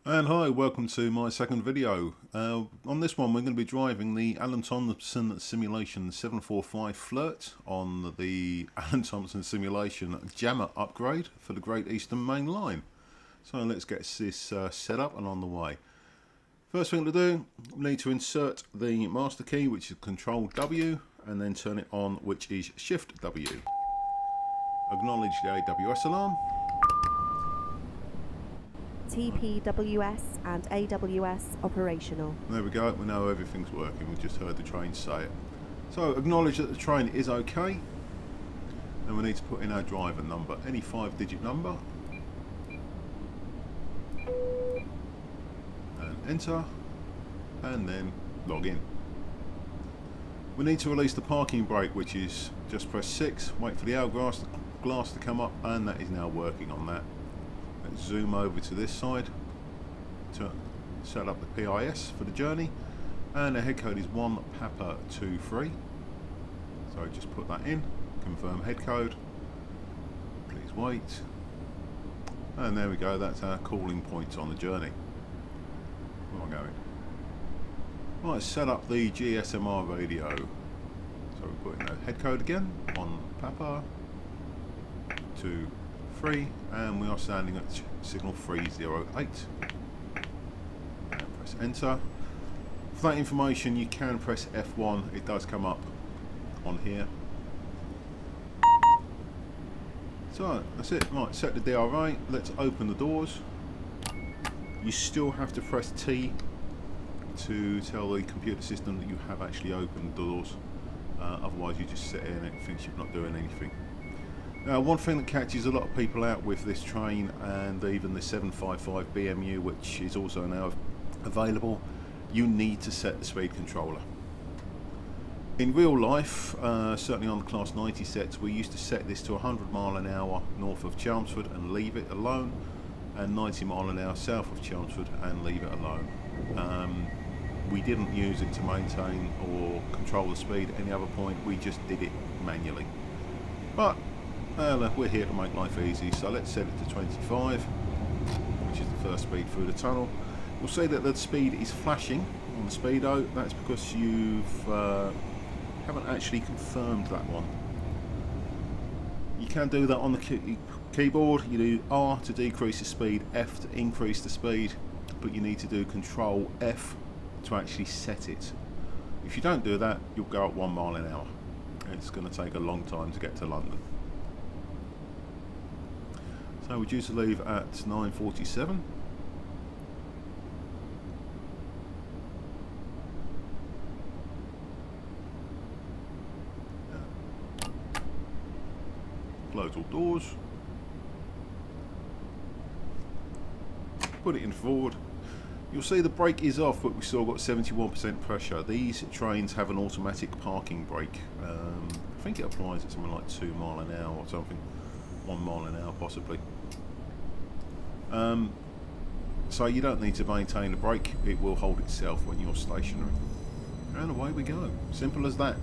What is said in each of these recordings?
And hi, welcome to my second video. On this one we're going to be driving the Alan Thomson Simulations 745 Flirt on the Alan Thomson Simulation GEMMA upgrade for the Great Eastern Main Line. So let's get this set up and on the way. First thing to do, we need to insert the master key, which is Control W, and then turn it on, which is Shift W. Acknowledge the AWS alarm. TPWS and AWS operational. There we go, we know everything's working, we just heard the train say it. So acknowledge that the train is okay. Then we need to put in our driver number, any 5-digit number. And enter. And then log in. We need to release the parking brake, which is just press 6, wait for the hourglass to come up, and that is now working on that. Let's zoom over to this side to set up the PIS for the journey, and the head code is 1 Papa 23. So just put that in, confirm head code, please wait, and there we go, that's our calling points on the journey. Where am I going? Right, set up the GSMR radio. So we put in the head code again, 1 Papa 23, and we are standing at signal 308. And press enter. For that information you can press F1, it does come up on here. So that's it. Right, set the DRA, let's open the doors. You still have to press T to tell the computer system that you have actually opened the doors, otherwise you just sit here and it thinks you're not doing anything. Now, one thing that catches a lot of people out with this train, and even the 755 BMU, which is also now available, you need to set the speed controller. In real life, certainly on the Class 90 sets, we used to set this to 100 mile an hour north of Chelmsford and leave it alone, and 90 mile an hour south of Chelmsford and leave it alone. We didn't use it to maintain or control the speed at any other point, we just did it manually. But we're here to make life easy, so let's set it to 25, which is the first speed through the tunnel. You'll see that the speed is flashing on the speedo. That's because you haven't actually confirmed that one. You can do that on the keyboard. You do R to decrease the speed, F to increase the speed, but you need to do Control F to actually set it. If you don't do that, you'll go at 1 mile an hour. It's going to take a long time to get to London. So we're due to leave at 9:47. Close all doors. Put it in forward. You'll see the brake is off, but we've still got 71% pressure. These trains have an automatic parking brake. I think it applies at something like 2 mile an hour or something. 1 mile an hour possibly. So you don't need to maintain the brake, it will hold itself when you're stationary. And away we go, simple as that.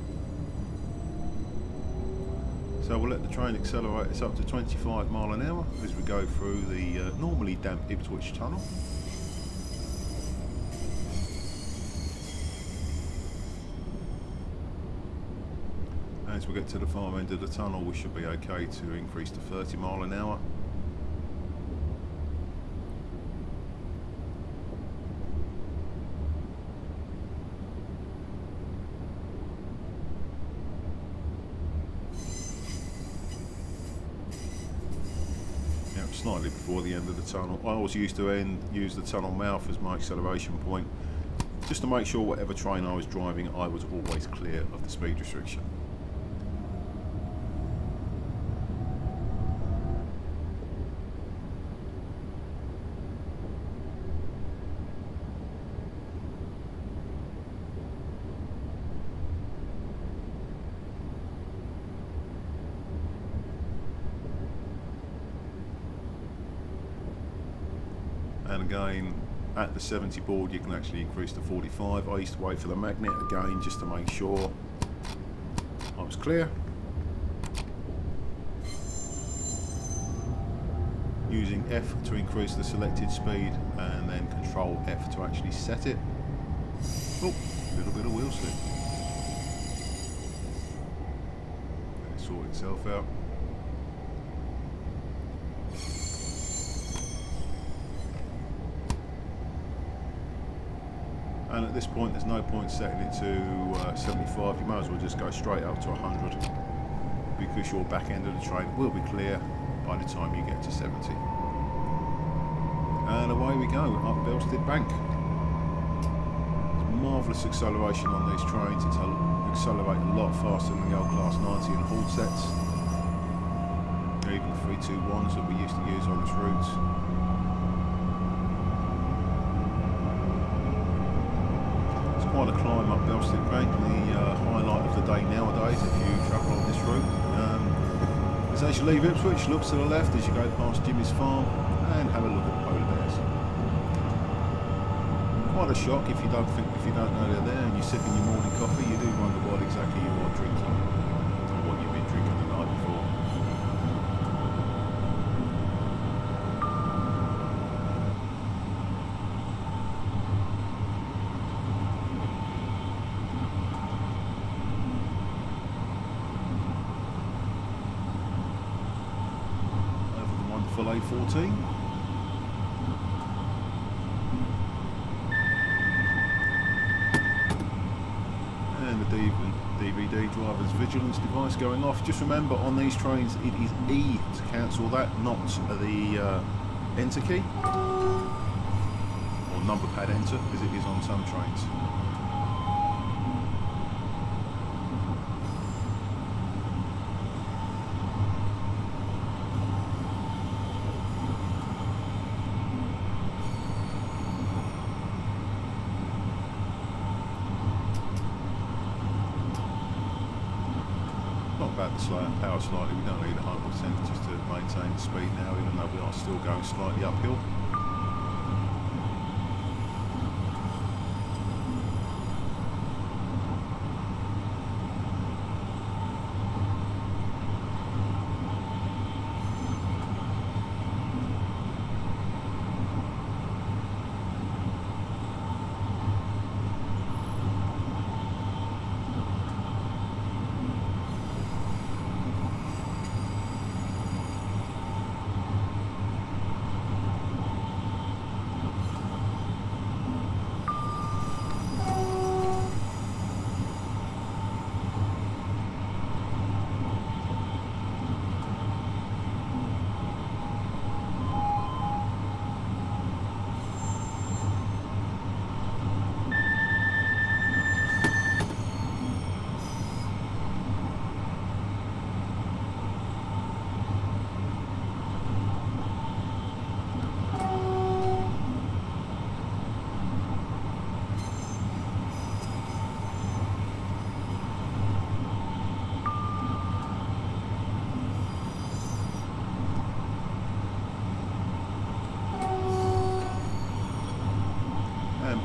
So we'll let the train accelerate us up to 25 mile an hour as we go through the normally damp Ipswich tunnel. As we get to the far end of the tunnel, we should be okay to increase to 30 mile an hour. Slightly before the end of the tunnel. I always used to use the tunnel mouth as my acceleration point, just to make sure whatever train I was driving, I was always clear of the speed restriction. And again, at the 70 board you can actually increase to 45. I used to wait for the magnet again just to make sure I was clear. using F to increase the selected speed and then Control F to actually set it. Oh, a little bit of wheel slip. Let it sort itself out. And at this point there's no point setting it to 75, you might as well just go straight up to 100 because your back end of the train will be clear by the time you get to 70. And away we go, up Belstead Bank. It's marvellous acceleration on these trains, it's accelerate a lot faster than the old Class 90 and Hall sets. Even the 321s that we used to use on this route. Quite a climb up Belstead Bank, the highlight of the day nowadays if you travel on this route. As you leave Ipswich, look to the left as you go past Jimmy's farm and have a look at the polar bears. Quite a shock if you don't know they're there and you're sipping your morning coffee, you do wonder what exactly you are drinking or what you've been drinking the night before. Full A14. And the DVD driver's vigilance device going off. Just remember on these trains it is E to cancel that, not the enter key or number pad enter as it is on some trains. About the power slightly, we don't need 100% just to maintain the speed now, even though we are still going slightly uphill.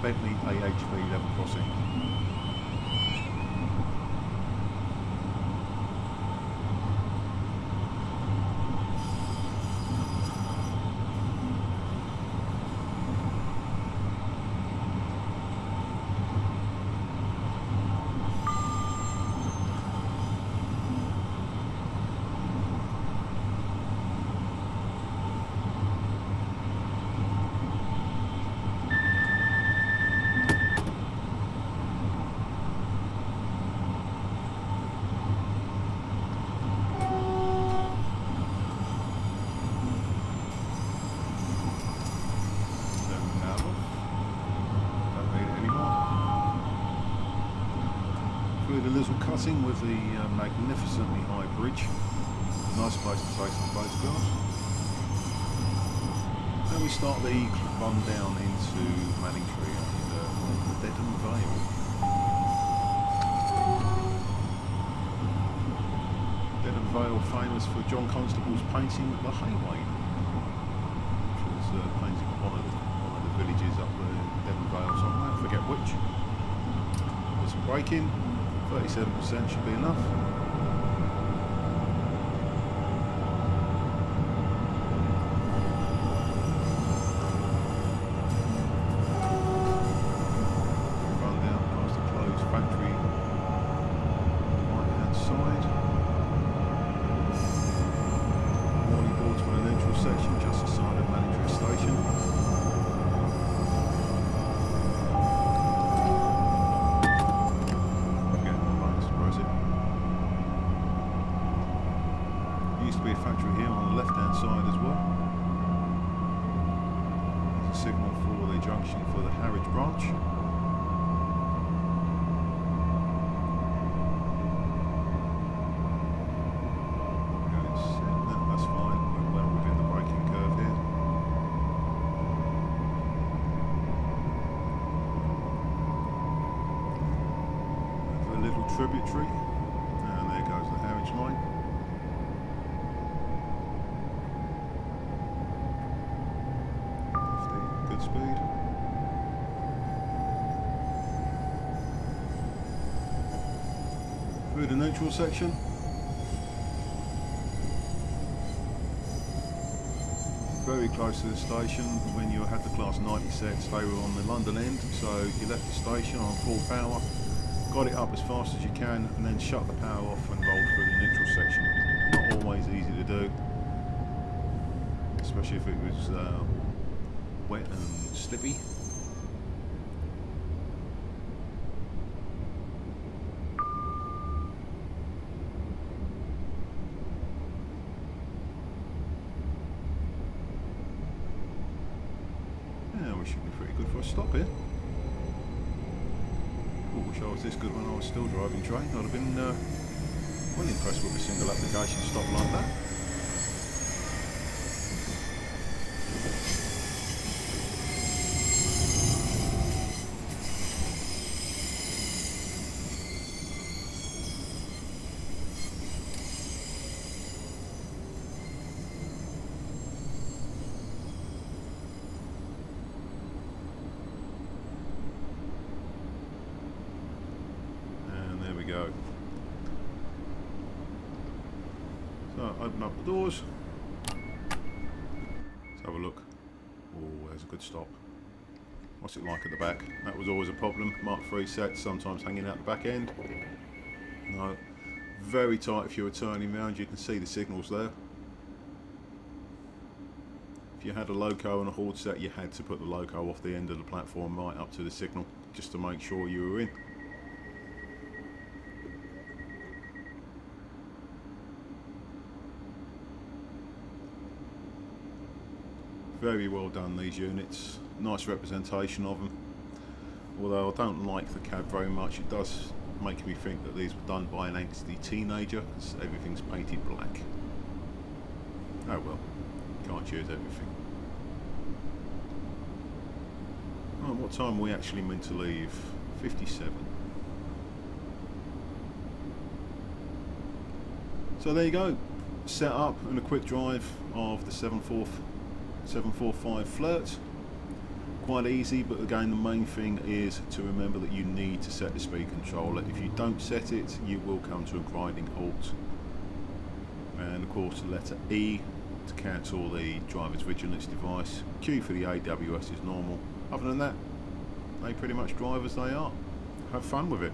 Bentley AHB level crossing. With the magnificently high bridge. Nice place to take some photographs. And we start the run down into Manningtree and the Dedham Vale. Dedham Vale famous for John Constable's painting The Hayway, which was painted one of the villages up the Dedham Vale somewhere, I forget which. There's some braking. 37% should be enough. signal for the junction for the Harwich branch. That's fine, we're well within the braking curve here. Over a little tributary, and there goes the Harwich line. Good speed. Through the neutral section. Very close to the station. When you had the class 90 sets, they were on the London end, so you left the station on full power, got it up as fast as you can, and then shut the power off and rolled through the neutral section. Not always easy to do, especially if it was wet and slippy. Yeah, we should be pretty good for a stop here. Oh, wish I was this good when I was still driving train. I'd have been well impressed with a single application stop like that. Go. So open up the doors. Let's have a look. Oh, there's a good stop. What's it like at the back? That was always a problem. Mark III sets sometimes hanging out the back end. No, very tight if you were turning round. You can see the signals there. If you had a loco and a hauled set, you had to put the loco off the end of the platform right up to the signal just to make sure you were in. Very well done, these units. Nice representation of them. Although I don't like the cab very much, it does make me think that these were done by an angsty teenager, because everything's painted black. Oh well, can't choose everything. Right, what time are we actually meant to leave? 57. So there you go. Set up and a quick drive of the 745 Flirt. Quite easy, but again the main thing is to remember that you need to set the speed controller. If you don't set it, you will come to a grinding halt. And of course the letter E to cancel the driver's vigilance device. Q for the AWS is normal. Other than that, they pretty much drive as they are. Have fun with it.